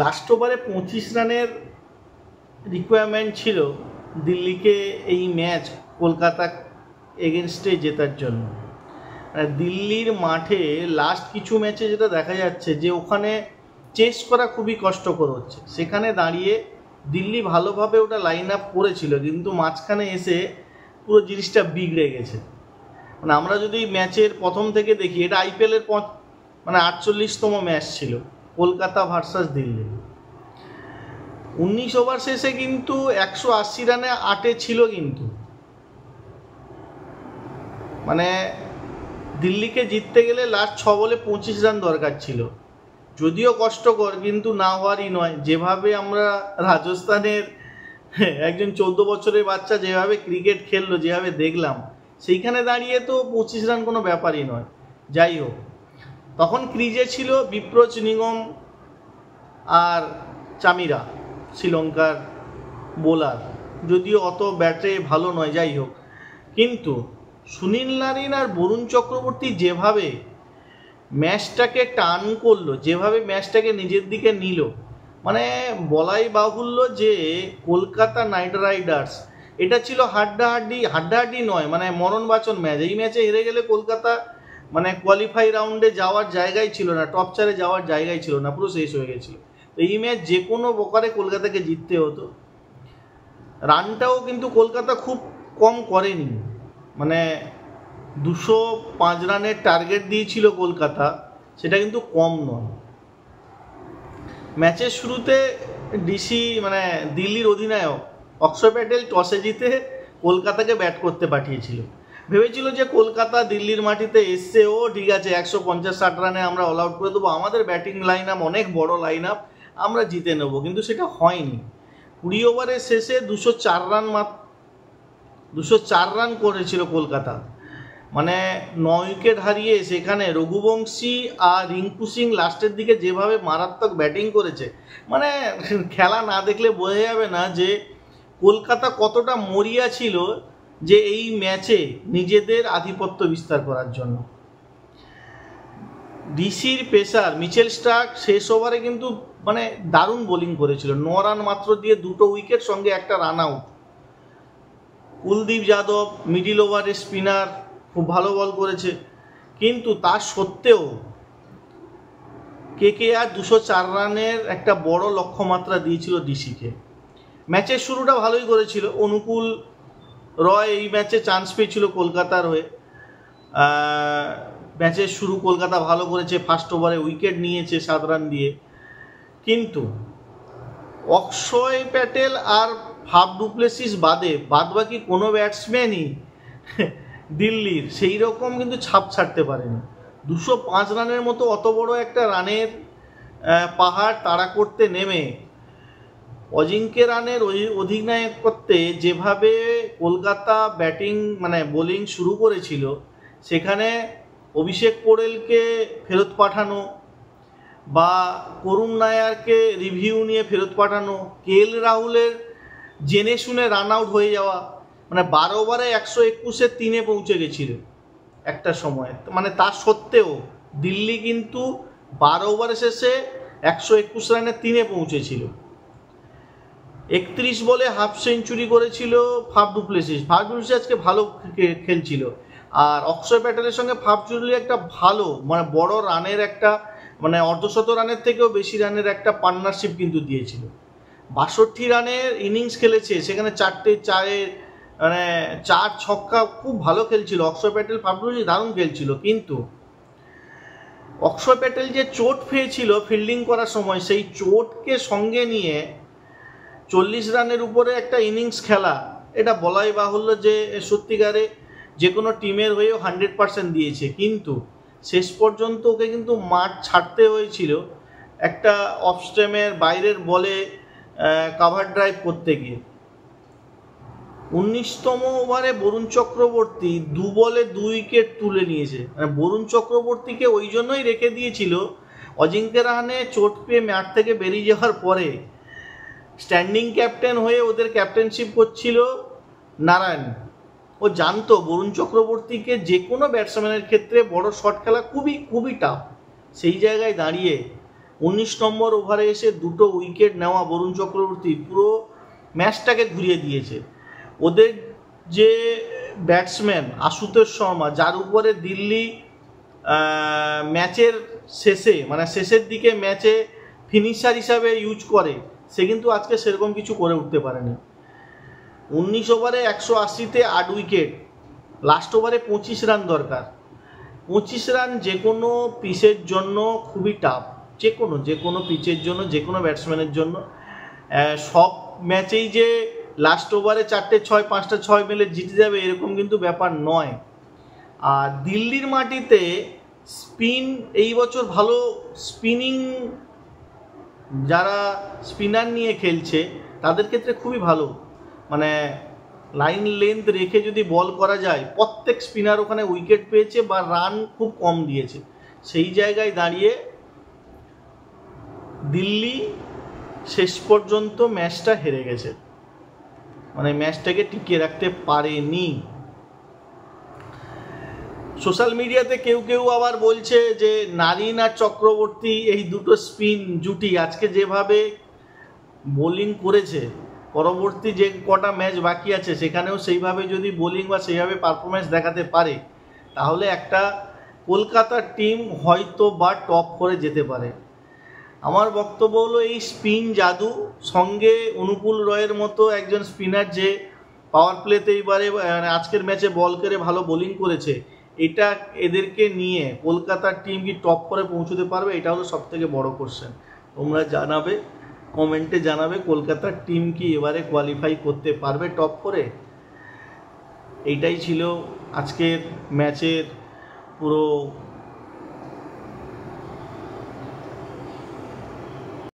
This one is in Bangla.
লাস্ট ওভারে 25 রানের রিকোয়ারমেন্ট ছিল দিল্লিকে এই ম্যাচ কলকাতা এগেনস্টে জেতার জন্য। দিল্লির মাঠে লাস্ট কিছু ম্যাচে যেটা দেখা যাচ্ছে যে ওখানে চেস করা খুবই কষ্টকর হচ্ছে, সেখানে দাঁড়িয়ে দিল্লি ভালোভাবে ওটা লাইন আপ করেছিল, কিন্তু মাঝখানে এসে পুরো জিনিসটা বিগড়ে গেছে। মানে আমরা যদি ম্যাচের প্রথম থেকে দেখি, এটা আইপিএলের 48তম ম্যাচ ছিল কলকাতা ভার্সাস দিল্লি। 19 ওভার শেষে কিন্তু 180 রানে 8 ছিল, কিন্তু মানে দিল্লিকে জিততে গেলে লাস্ট 6 বলে 25 রান দরকার ছিল। যদিও কষ্টকর, কিন্তু না হওয়ারই নয়। যেভাবে আমরা রাজস্থানের একজন 14 বছরের বাচ্চা যেভাবে ক্রিকেট খেললো, যেভাবে দেখলাম, সেইখানে দাঁড়িয়ে তো 25 রান কোনো ব্যাপারই নয়। যাই হোক, তখন ক্রিজে ছিল বিপ্রচ নিগম আর চামিরা, শ্রীলঙ্কার বোলার, যদিও অত ব্যাটে ভালো নয়। যাই হোক, কিন্তু সুনীল নারিন আর বরুণ চক্রবর্তী যেভাবে ম্যাচটাকে টার্ন করলো, যেভাবে ম্যাচটাকে নিজের দিকে নিল, মানে বলাই বাহুল্য যে কলকাতা নাইট রাইডার্স এটা ছিল হাড্ডাহাড্ডি নয়, মানে মরণ বাঁচন ম্যাচ। এই ম্যাচে হেরে গেলে কলকাতা মানে কোয়ালিফাই রাউন্ডে যাওয়ার জায়গায় ছিল না, টপ 4-এ যাওয়ার জায়গায় ছিল না, পুরো শেষ হয়ে গেছিল। তো এই ম্যাচ যে কোনো প্রকারে কলকাতাকে জিততে হতো। রানটাও কিন্তু কলকাতা খুব কম করেনি, মানে 205 রানের টার্গেট দিয়েছিল কলকাতা, সেটা কিন্তু কম নয়। ম্যাচের শুরুতে মানে দিল্লির অধিনায়ক অক্ষয় প্যাটেল টসে জিতে কলকাতাকে ব্যাট করতে পাঠিয়েছিল। ভেবেছিল যে কলকাতা দিল্লির মাটিতে এসছে, ও ঠিক আছে 150-60 রানে আমরা অল আউট করে দেবো, আমাদের ব্যাটিং লাইন আপ অনেক বড় লাইন আপ, আমরা জিতে নেব। কিন্তু সেটা হয়নি। 20 ওভারের শেষে 204 রান করেছিল কলকাতা, মানে 9 উইকেট হারিয়ে। সেখানে রঘুবংশী আর রিঙ্কু সিং লাস্টের দিকে যেভাবে মারাত্মক ব্যাটিং করেছে, মানে খেলা না দেখলে বোঝা যাবে না যে কলকাতা কতটা মরিয়া ছিল যে এই ম্যাচে নিজেদের আধিপত্য বিস্তার করার জন্য। ডিসির পেসার মিচেল স্টার্ক শেষ ওভারে কিন্তু মানে দারুণ বোলিং করেছিল, 9 রান মাত্র দিয়ে 2 উইকেট সঙ্গে একটা run out. Kuldeep Yadav middle ওভারের স্পিনার, খুব ভালো বল করেছে। কিন্তু তার সত্ত্বেও কেকেআর 204 রানের একটা বড় লক্ষ্যমাত্রা দিয়েছিল ডিসিকে। ম্যাচের শুরুটা ভালোই করেছিল, অনুকূল রয় এই ম্যাচে চান্স পেয়েছিল কলকাতার হয়ে। ম্যাচের শুরু কলকাতা ভালো করেছে, ফার্স্ট ওভারে উইকেট নিয়েছে 7 রান দিয়ে। কিন্তু অক্ষয় প্যাটেল আর ফাফ ডুপ্লেসিস বাদবাকি কোনো ব্যাটসম্যানই দিল্লির সেই রকম কিন্তু ছাপ ছাড়তে পারেনি। 205 রানের মতো অত বড় একটা রানের পাহাড় তাড়া করতে নেমে অজিঙ্ক্য রানের অধিনায়কত্বে যেভাবে কলকাতা ব্যাটিং মানে বোলিং শুরু করেছিল, সেখানে অভিষেক পোড়েলকে ফেরত পাঠানো বা করুণ নায়ারকে রিভিউ নিয়ে ফেরত পাঠানো, কেএল রাহুলের জেনে শুনে রান আউট হয়ে যাওয়া, মানে 12 ওভারে 121-এ 3-এ পৌঁছে গেছিল একটা সময়। মানে তার সত্ত্বেও দিল্লি কিন্তু 12 ওভারে শেষে 121 রানে 3-এ পৌঁছেছিল। 31 বলে হাফ সেঞ্চুরি করেছিল ফাফ ডুপ্লেসিস আজকে ভালো খেলছিল। আর অক্ষয় প্যাটেলের সঙ্গে ফাফ ডুপ্লেসিস একটা ভালো মানে বড় রানের একটা মানে অর্ধশত রানের থেকেও বেশি রানের একটা পার্টনারশিপ কিন্তু দিয়েছিল। 62 রানের ইনিংস খেলেছে, সেখানে 4 মানে 4 ছক্কা, খুব ভালো খেলছিল অক্ষয় প্যাটেল। ফাফ ডুপ্লেসিস দারুণ খেলছিল, কিন্তু অক্ষয় প্যাটেল যে চোট পেয়েছিল ফিল্ডিং করার সময়, সেই চোটকে সঙ্গে নিয়ে 40 রানের উপরে একটা ইনিংস খেলা, এটা বলাই বাহুল্য যে সত্যিকারে যে কোনো টিমের হয়েও 100% দিয়েছে। কিন্তু শেষ পর্যন্ত ওকে কিন্তু মাঠ ছাড়তে হয়েছিল একটা অফ স্টেমের বাইরের বলে কাভার ড্রাইভ করতে গিয়ে। 19তম ওভারে বরুণ চক্রবর্তী 2 বলে 2 উইকেট তুলে নিয়েছে। মানে বরুণ চক্রবর্তীকে ওই জন্যই রেখে দিয়েছিল, অজিঙ্ক্য রাহানে চোট পেয়ে ম্যাচ থেকে বেরিয়ে যাওয়ার পরে স্ট্যান্ডিং ক্যাপ্টেন হয়ে ওদের ক্যাপ্টেনশিপ করছিল নারায়ণ। ও জানতো বরুণ চক্রবর্তীকে যে কোনো ব্যাটসম্যানের ক্ষেত্রে বড় শট খেলা খুবই টাফ। সেই জায়গায় দাঁড়িয়ে 19 নম্বর ওভারে এসে 2টো উইকেট নেওয়া বরুণ চক্রবর্তী পুরো ম্যাচটাকে ঘুরিয়ে দিয়েছে। ওদের যে ব্যাটসম্যান আশুতোষ শর্মা, যার উপরে দিল্লি ম্যাচের শেষে মানে শেষের দিকে ম্যাচে ফিনিশার হিসাবে ইউজ করে, সে কিন্তু আজকে সেরকম কিছু করে উঠতে পারেনি। 19 ওভারে 180-তে 8 উইকেট, লাস্ট ওভারে 25 রান দরকার। 25 রান যে কোনো পিচের জন্য খুবই টাফ, যে কোনো পিচের জন্য, যে কোনো ব্যাটসম্যানের জন্য। সব ম্যাচেই যে লাস্ট ওভারে 4টে 6 5টা 6 মেলে জিতে যাবে এরকম কিন্তু ব্যাপার নয়। আর দিল্লির মাটিতে স্পিন এই বছর ভালো স্পিনিং, যারা স্পিনার নিয়ে খেলছে তাদের ক্ষেত্রে খুবই ভালো, মানে লাইন লেন্থ রেখে যদি বল করা যায়, প্রত্যেক স্পিনার ওখানে উইকেট পেয়েছে বা রান খুব কম দিয়েছে। সেই জায়গায় দাঁড়িয়ে দিল্লি শেষ পর্যন্ত ম্যাচটা হেরে গেছে, মানে ম্যাচটাকে টিকিয়ে রাখতে পারেনি। সোশ্যাল মিডিয়াতে কেউ কেউ আবার বলছে যে নারিন আর চক্রবর্তী এই দুটো স্পিন জুটি আজকে যেভাবে বোলিং করেছে, পরবর্তী যে কটা ম্যাচ বাকি আছে সেখানেও সেইভাবে যদি বোলিং বা সেইভাবে পারফরমেন্স দেখাতে পারে, তাহলে একটা কলকাতার টিম হয়তো বা টপ করে যেতে পারে। আমার বক্তব্য হলো এই স্পিন জাদু সঙ্গে অনুকূল রয়ের মতো একজন স্পিনার যে পাওয়ার প্লেতে এইবারে আজকের ম্যাচে বল করে ভালো বোলিং করেছে, এটা এদেরকে নিয়ে কলকাতার টিম কি টপ করে পৌঁছতে পারবে? এটা হলো সবথেকে বড় কোশ্চেন। তোমরা জানাবে, কমেন্টে জানাবে কলকাতার টিম কি এবারে কোয়ালিফাই করতে পারবে টপ করে। এইটাই ছিল আজকের ম্যাচের পুরো